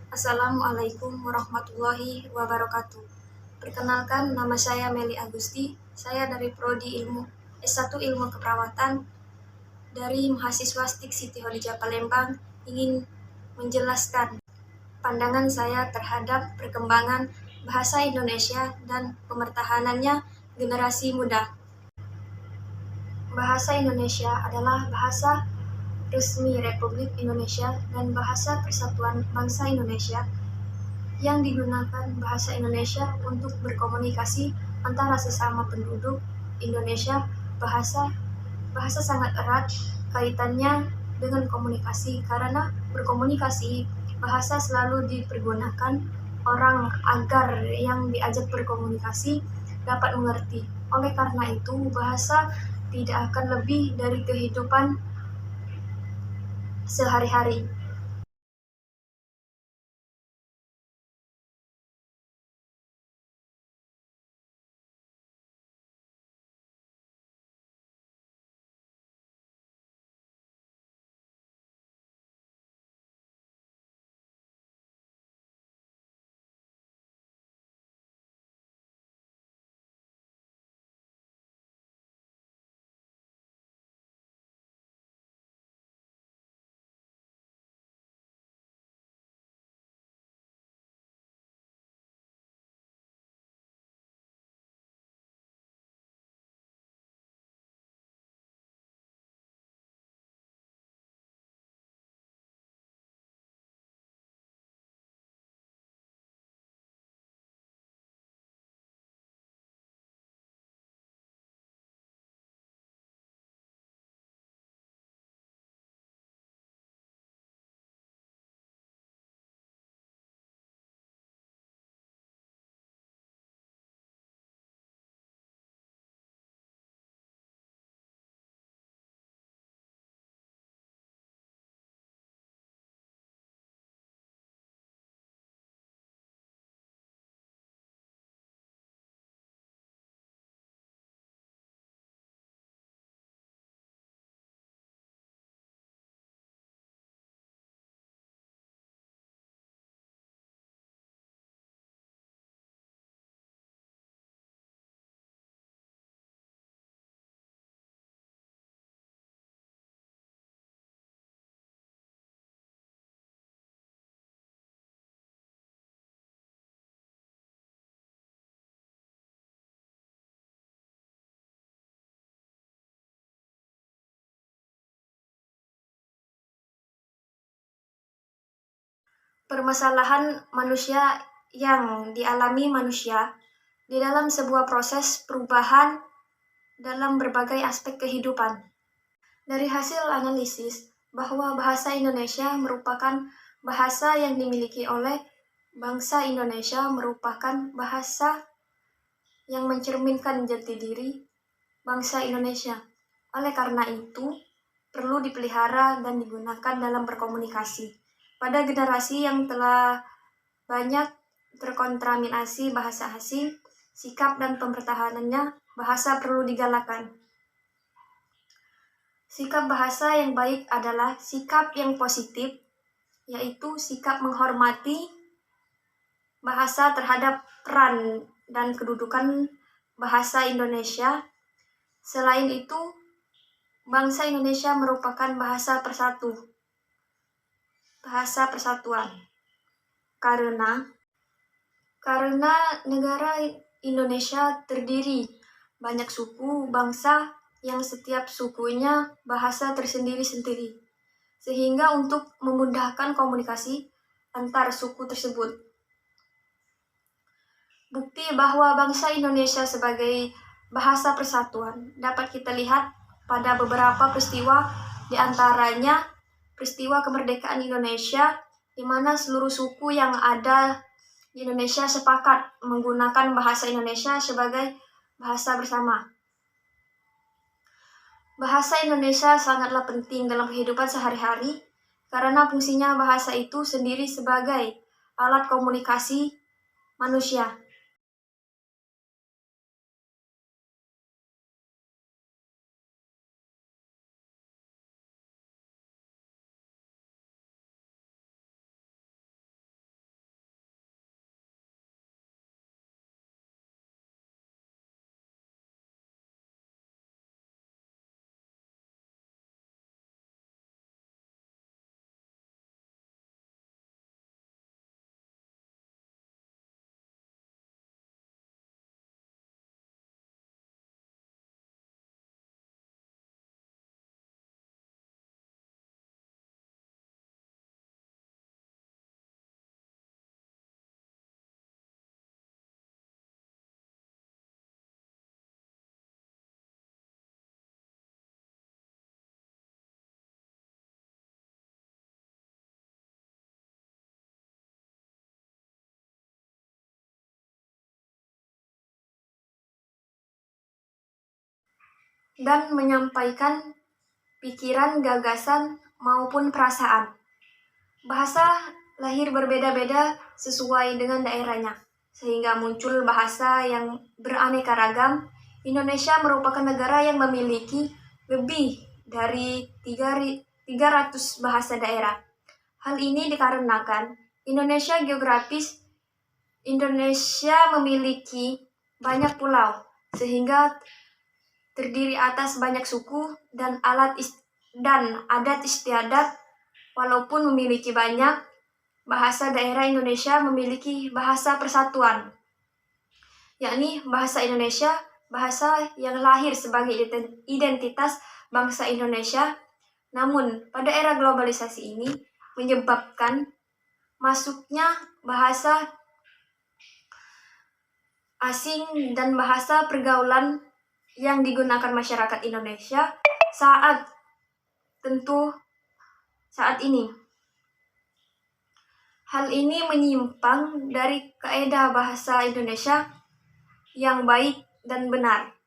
Assalamualaikum warahmatullahi wabarakatuh. Perkenalkan, nama saya Meli Agusti. Saya dari Prodi S1 Ilmu Keperawatan dari mahasiswa STIK Siti Khadijah Palembang, ingin menjelaskan pandangan saya terhadap perkembangan bahasa Indonesia dan pemertahanannya generasi muda. Bahasa Indonesia adalah bahasa resmi Republik Indonesia dan bahasa Persatuan Bangsa Indonesia yang digunakan bahasa Indonesia untuk berkomunikasi antara sesama penduduk Indonesia. Bahasa sangat erat kaitannya dengan komunikasi, karena berkomunikasi bahasa selalu dipergunakan orang agar yang diajak berkomunikasi dapat mengerti. Oleh karena itu, bahasa tidak akan lebih dari kehidupan sehari-hari. Permasalahan manusia yang dialami manusia di dalam sebuah proses perubahan dalam berbagai aspek kehidupan. Dari hasil analisis bahwa bahasa Indonesia merupakan bahasa yang dimiliki oleh bangsa Indonesia, merupakan bahasa yang mencerminkan jati diri bangsa Indonesia. Oleh karena itu, perlu dipelihara dan digunakan dalam berkomunikasi. Pada generasi yang telah banyak terkontaminasi bahasa asing, sikap dan pempertahanannya bahasa perlu digalakkan. Sikap bahasa yang baik adalah sikap yang positif, yaitu sikap menghormati bahasa terhadap peran dan kedudukan bahasa Indonesia. Selain itu, bangsa Indonesia merupakan bahasa persatuan. Karena negara Indonesia terdiri banyak suku, bangsa yang setiap sukunya bahasa tersendiri-sendiri, sehingga untuk memudahkan komunikasi antar suku tersebut. Bukti bahwa bangsa Indonesia sebagai bahasa persatuan dapat kita lihat pada beberapa peristiwa, di antaranya peristiwa kemerdekaan Indonesia, di mana seluruh suku yang ada di Indonesia sepakat menggunakan bahasa Indonesia sebagai bahasa bersama. Bahasa Indonesia sangatlah penting dalam kehidupan sehari-hari, karena fungsinya bahasa itu sendiri sebagai alat komunikasi manusia. dan menyampaikan pikiran, gagasan, maupun perasaan. Bahasa lahir berbeda-beda sesuai dengan daerahnya, sehingga muncul bahasa yang beraneka ragam. Indonesia merupakan negara yang memiliki lebih dari 300 bahasa daerah. Hal ini dikarenakan Indonesia memiliki banyak pulau, sehingga terdiri atas banyak suku dan adat istiadat. Walaupun memiliki banyak bahasa, daerah Indonesia memiliki bahasa persatuan, yakni bahasa Indonesia, bahasa yang lahir sebagai identitas bangsa Indonesia. Namun, pada era globalisasi ini menyebabkan masuknya bahasa asing dan bahasa pergaulan yang digunakan masyarakat Indonesia saat ini. Hal ini menyimpang dari kaidah bahasa Indonesia yang baik dan benar.